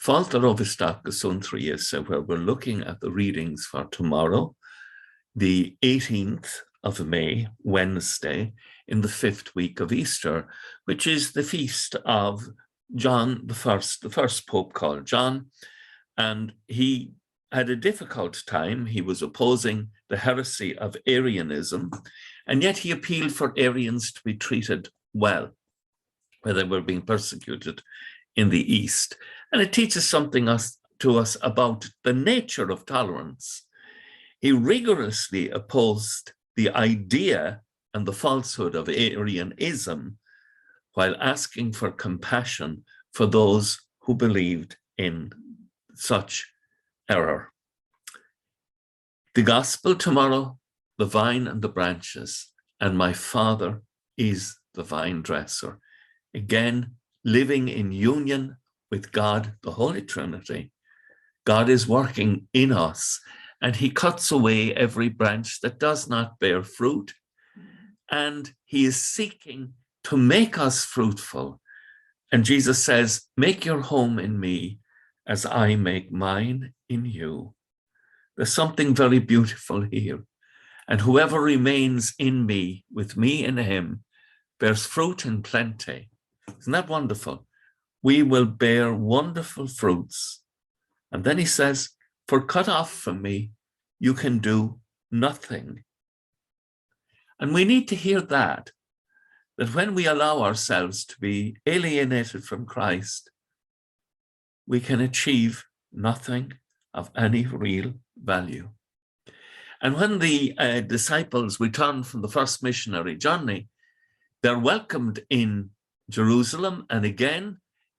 folklore Ovistac Suantraí Íosa, where we're looking at the readings for tomorrow, the 18th of May, Wednesday, in the 5th week of Easter, which is the feast of John the first Pope called John. And he had a difficult time. He was opposing the heresy of Arianism, and yet he appealed for Arians to be treated well, where they were being persecuted in the East. And it teaches something to us about the nature of tolerance. He rigorously opposed the idea and the falsehood of Arianism while asking for compassion for those who believed in such error. The gospel tomorrow, the vine and the branches, and my Father is the vine dresser. Again, living in union with God, the Holy Trinity. God is working in us, and he cuts away every branch that does not bear fruit, and he is seeking to make us fruitful. And Jesus says, make your home in me as I make mine in you. There's something very beautiful here. And whoever remains in me, with me in him, bears fruit in plenty. Isn't that wonderful? We will bear wonderful fruits. And then he says, for cut off from me, you can do nothing. And we need to hear that when we allow ourselves to be alienated from Christ, we can achieve nothing of any real value. And when the disciples return from the first missionary journey, they're welcomed in Jerusalem, and again,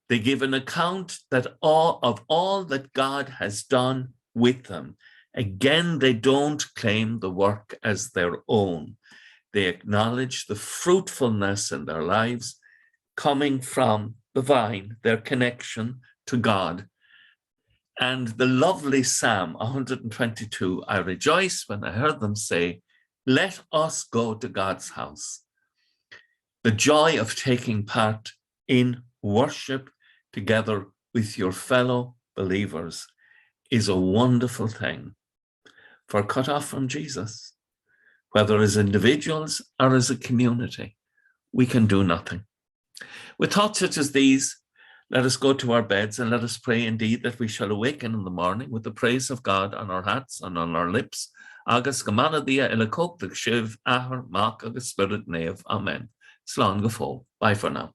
they give an account of all that God has done with them. Again, they don't claim the work as their own. They acknowledge the fruitfulness in their lives coming from the vine, their connection to God. And the lovely Psalm 122, I rejoiced when I heard them say, let us go to God's house. The joy of taking part in worship together with your fellow believers is a wonderful thing. For cut off from Jesus, whether as individuals or as a community, we can do nothing. With thoughts such as these, let us go to our beds and let us pray indeed that we shall awaken in the morning with the praise of God on our hats and on our lips. Agus gamana dia ilakok the shiv ahar mak agus spirit nave. Amen. Slán go fóill. Bye for now.